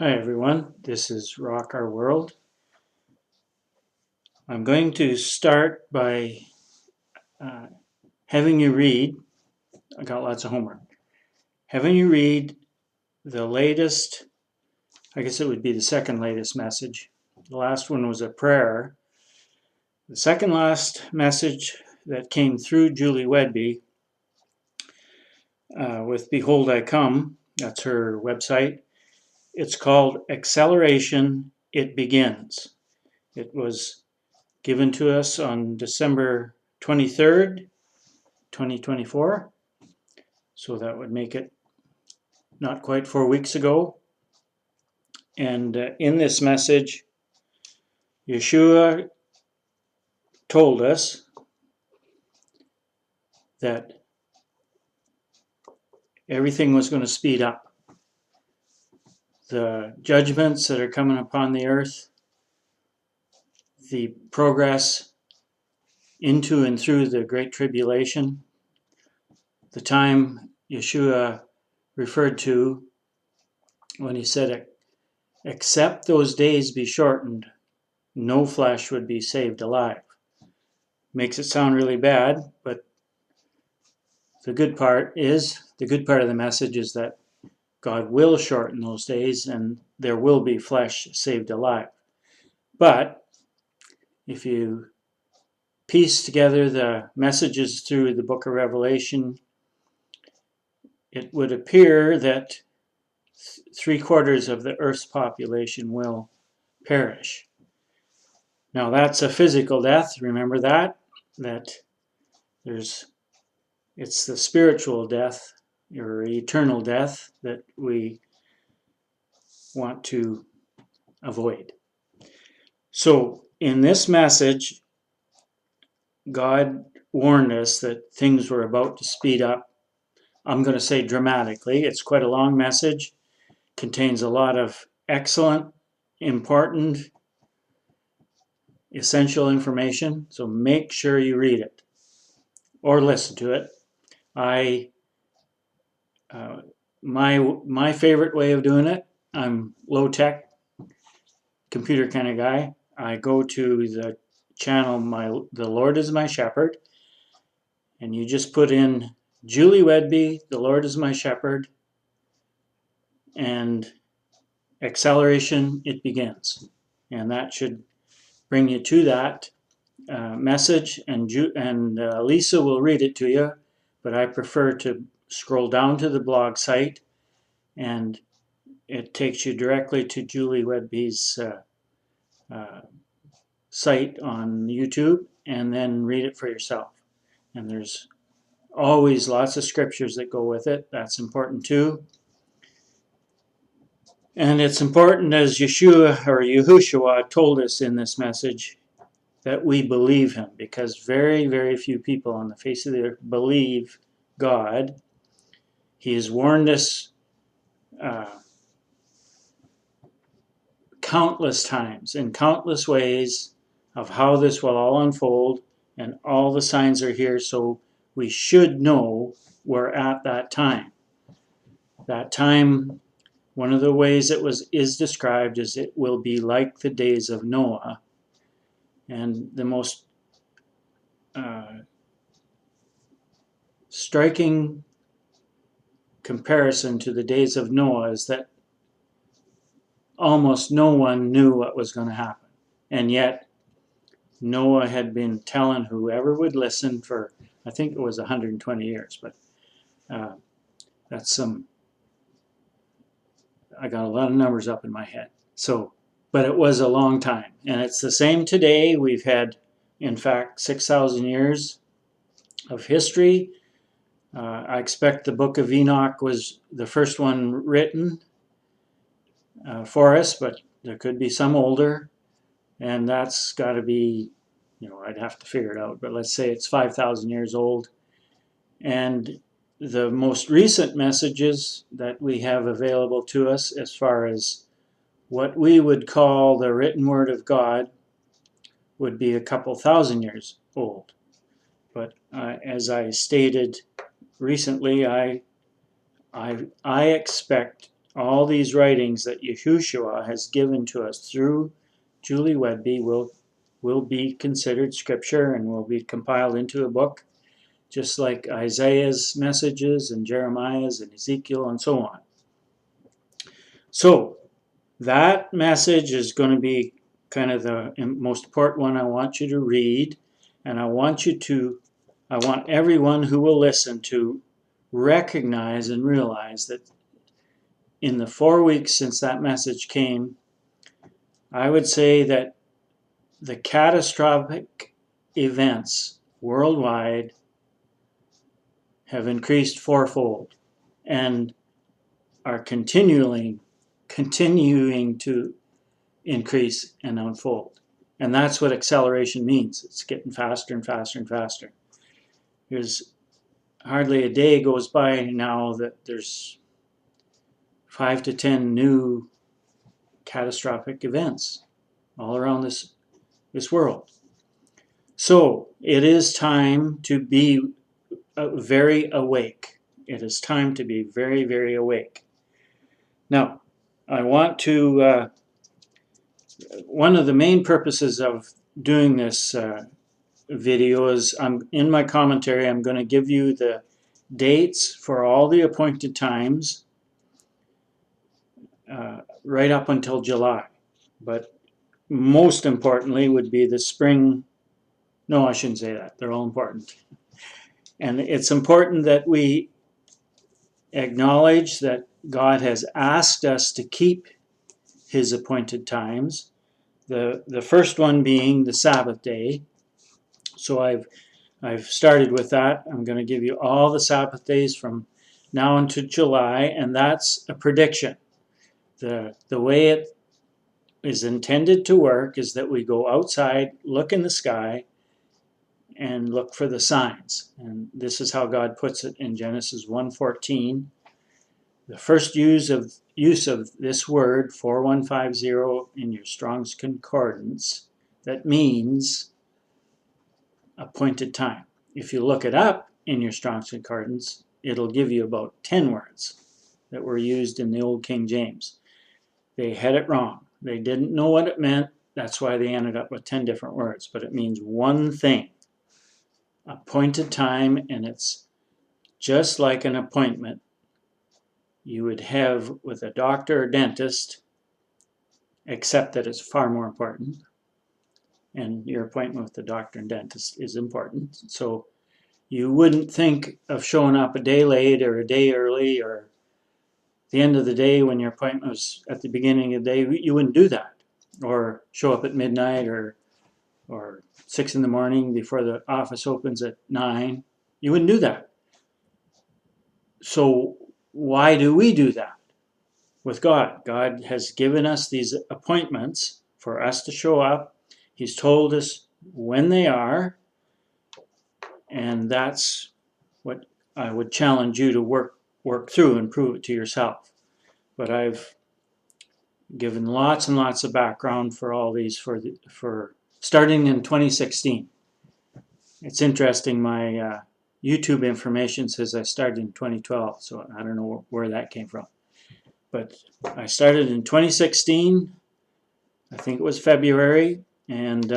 Hi everyone, this is Rock Our World. I'm going to start by having you read, I got lots of homework, having you read the latest, I guess it would be the second latest message. The last one was a prayer. The second last message that came through Julie Whedbee with Behold I Come, that's her website. It's called Acceleration, It Begins. It was given to us on December 23rd, 2024. So that would make it not quite 4 weeks ago. And in this message, Yeshua told us that everything was going to speed up. The judgments that are coming upon the earth, the progress into and through the Great Tribulation, the time Yeshua referred to when he said, except those days be shortened, no flesh would be saved alive. Makes it sound really bad, but the good part of the message is that God will shorten those days and there will be flesh saved alive. But if you piece together the messages through the Book of Revelation, it would appear that 3/4 of the Earth's population will perish. Now that's a physical death, remember that it's the spiritual death or eternal death that we want to avoid. So in this message, God warned us that things were about to speed up. I'm going to say dramatically. It's quite a long message, contains a lot of excellent, important, essential information. So make sure you read it or listen to it. My favorite way of doing it, I'm low tech computer kind of guy. I go to the channel The Lord is My Shepherd, and you just put in Julie Whedbee, The Lord is My Shepherd, and Acceleration, It Begins. And that should bring you to that message, and Lisa will read it to you, but I prefer to scroll down to the blog site, and it takes you directly to Julie Whedbee's site on YouTube, and then read it for yourself. And there's always lots of scriptures that go with it. That's important too. And it's important, as Yahushua told us in this message, that we believe him, because very, very few people on the face of the earth believe God. He has warned us countless times in countless ways of how this will all unfold, and all the signs are here, so we should know we're at that time. That time, one of the ways it is described is it will be like the days of Noah. And the most striking comparison to the days of Noah is that almost no one knew what was going to happen. And yet, Noah had been telling whoever would listen for, I think it was 120 years, but that's I got a lot of numbers up in my head. So, but it was a long time. And it's the same today. We've had, in fact, 6,000 years of history. I expect the Book of Enoch was the first one written for us, but there could be some older. And that's got to be, I'd have to figure it out, but let's say it's 5,000 years old. And the most recent messages that we have available to us, as far as what we would call the written word of God, would be a couple thousand years old. But as I stated recently, I expect all these writings that Yahushua has given to us through Julie Whedbee will be considered scripture and will be compiled into a book, just like Isaiah's messages and Jeremiah's and Ezekiel and so on. So that message is going to be kind of the most important one I want you to read, and I want everyone who will listen to recognize and realize that in the 4 weeks since that message came, I would say that the catastrophic events worldwide have increased fourfold and are continuing to increase and unfold. And that's what acceleration means. It's getting faster and faster and faster. There's hardly a day goes by now that there's 5 to 10 new catastrophic events all around this world. So it is time to be very awake. It is time to be very, very awake. Now, I want to, one of the main purposes of doing this video is in my commentary, I'm going to give you the dates for all the appointed times right up until July. But most importantly would be the spring. No, I shouldn't say that. They're all important. And it's important that we acknowledge that God has asked us to keep his appointed times. The first one being the Sabbath day. So I've started with that. I'm going to give you all the Sabbath days from now until July, and that's a prediction. The way it is intended to work is that we go outside, look in the sky, and look for the signs. And this is how God puts it in Genesis 1:14. The first use of this word, 4150 in your Strong's Concordance, that means appointed time. If you look it up in your Strong's Concordance, it'll give you about 10 words that were used in the Old King James. They had it wrong. They didn't know what it meant. That's why they ended up with 10 different words. But it means one thing, appointed time, and it's just like an appointment you would have with a doctor or dentist, except that it's far more important. And your appointment with the doctor and dentist is important. So you wouldn't think of showing up a day late or a day early or the end of the day when your appointment was at the beginning of the day. You wouldn't do that. Or show up at midnight or 6 in the morning before the office opens at 9. You wouldn't do that. So why do we do that with God? God has given us these appointments for us to show up. He's told us when they are, and that's what I would challenge you to work through and prove it to yourself. But I've given lots and lots of background for all these for starting in 2016. It's interesting, my YouTube information says I started in 2012, so I don't know where that came from. But I started in 2016, I think it was February, and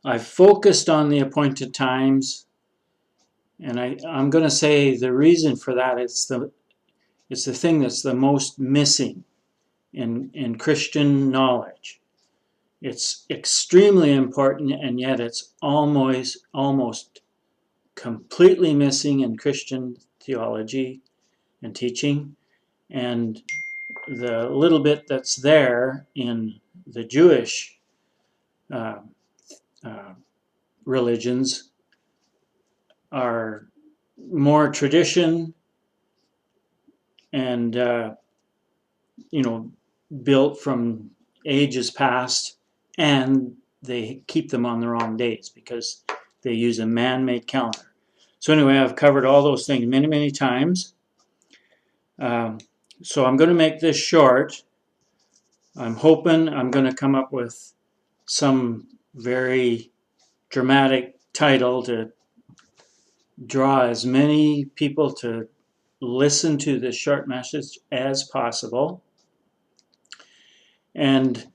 I focused on the appointed times, and I'm going to say the reason for that it's the thing that's the most missing in Christian knowledge. It's extremely important, and yet it's almost completely missing in Christian theology and teaching. And the little bit that's there in the Jewish religions are more tradition and built from ages past, and they keep them on the wrong days because they use a man-made calendar. So anyway, I've covered all those things many times. So I'm going to make this short. I'm hoping I'm going to come up with some very dramatic title to draw as many people to listen to this short message as possible and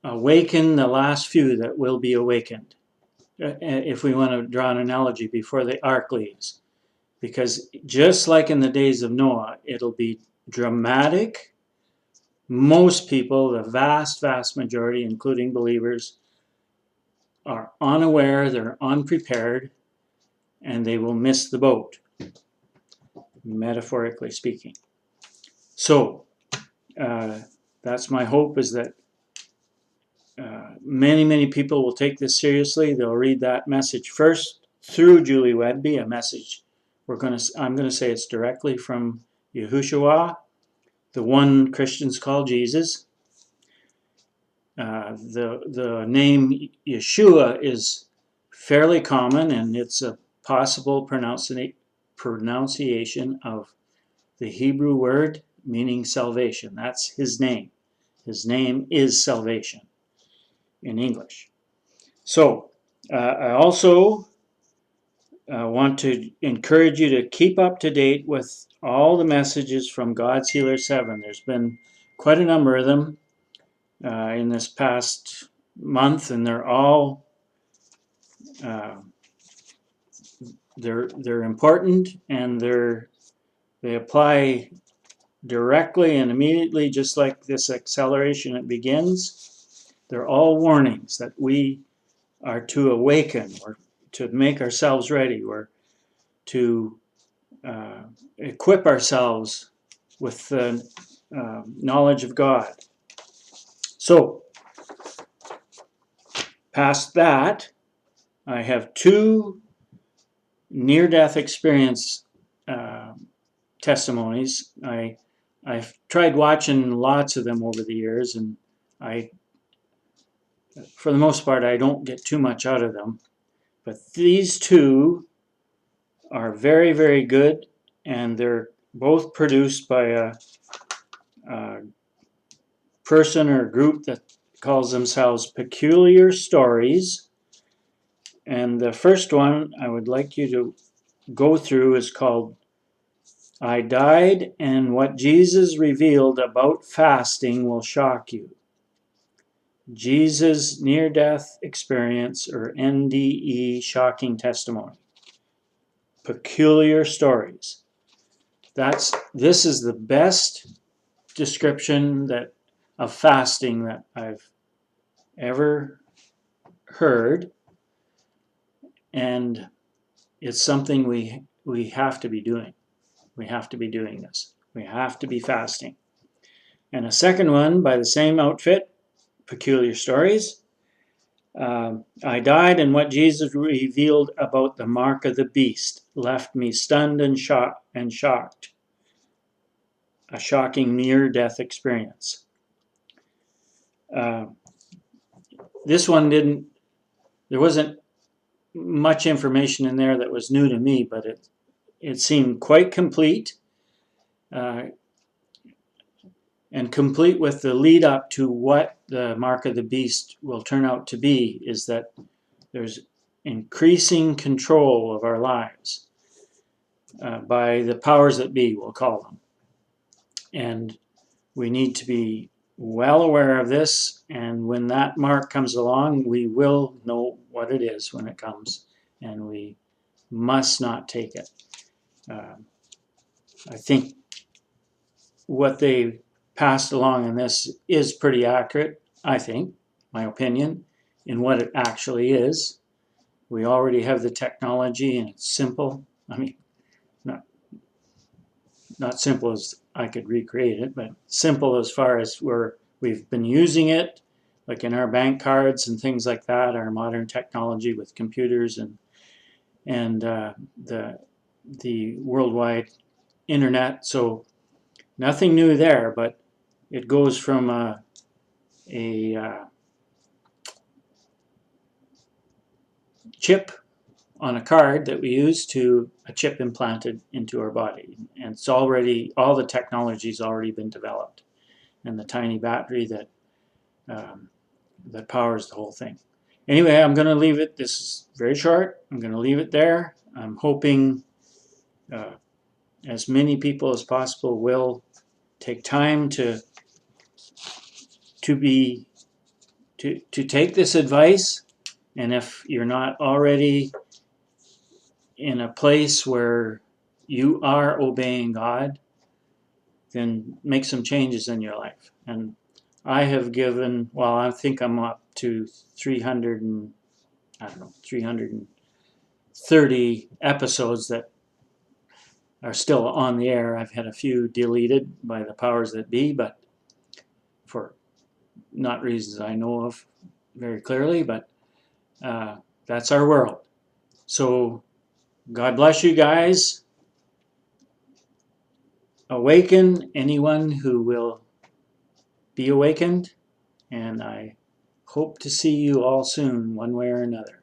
awaken the last few that will be awakened. If we want to draw an analogy, before the ark leaves. Because just like in the days of Noah, it'll be dramatic. Most people, the vast, vast majority, including believers, are unaware, they're unprepared, and they will miss the boat, metaphorically speaking. So, that's my hope, is that many, many people will take this seriously. They'll read that message first through Julie Whedbee, a message I'm going to say it's directly from Yahushua, the one Christians call Jesus. The name Yeshua is fairly common, and it's a possible pronunciation of the Hebrew word meaning salvation. That's his name. His name is salvation in English. So I also want to encourage you to keep up to date with all the messages from God's Healer 7. There's been quite a number of them in this past month, and they're all they're important, and they apply directly and immediately, just like this acceleration it begins. They're all warnings that we are to awaken, or to make ourselves ready, or to equip ourselves with the knowledge of God. So, past that, I have two near-death experience testimonies. I've tried watching lots of them over the years, and for the most part, I don't get too much out of them. But these two are very, very good, and they're both produced by a person or group that calls themselves Peculiar Stories. And the first one I would like you to go through is called I Died, and What Jesus Revealed About Fasting Will Shock You. Jesus' Near-Death Experience, or NDE, Shocking Testimony. Peculiar Stories. This is the best description of fasting that I've ever heard, and it's something we have to be doing. We have to be doing this. We have to be fasting. And a second one by the same outfit, Peculiar Stories. I died, and what Jesus revealed about the mark of the beast left me stunned and shocked. A shocking near-death experience. This one there wasn't much information in there that was new to me, but it seemed quite complete, and complete with the lead up to what the mark of the beast will turn out to be, is that there's increasing control of our lives by the powers that be, we'll call them. And we need to be well aware of this, and when that mark comes along, we will know what it is when it comes, and we must not take it. I think what they passed along in this is pretty accurate, I think, my opinion, in what it actually is. We already have the technology, and it's simple. I mean, not simple as I could recreate it, but simple as far as we've been using it, like in our bank cards and things like that, our modern technology with computers and the worldwide internet. So nothing new there, but it goes from a chip on a card that we use to a chip implanted into our body. And it's already, all the technology's already been developed. And the tiny battery that powers the whole thing. Anyway, I'm going to leave it. This is very short. I'm going to leave it there. I'm hoping as many people as possible will take time to take this advice. And if you're not already in a place where you are obeying God, then make some changes in your life. And I have given, well, I think I'm up to 330 episodes that are still on the air. I've had a few deleted by the powers that be, but for not reasons I know of very clearly, but that's our world. So God bless you guys. Awaken anyone who will be awakened, and I hope to see you all soon, one way or another.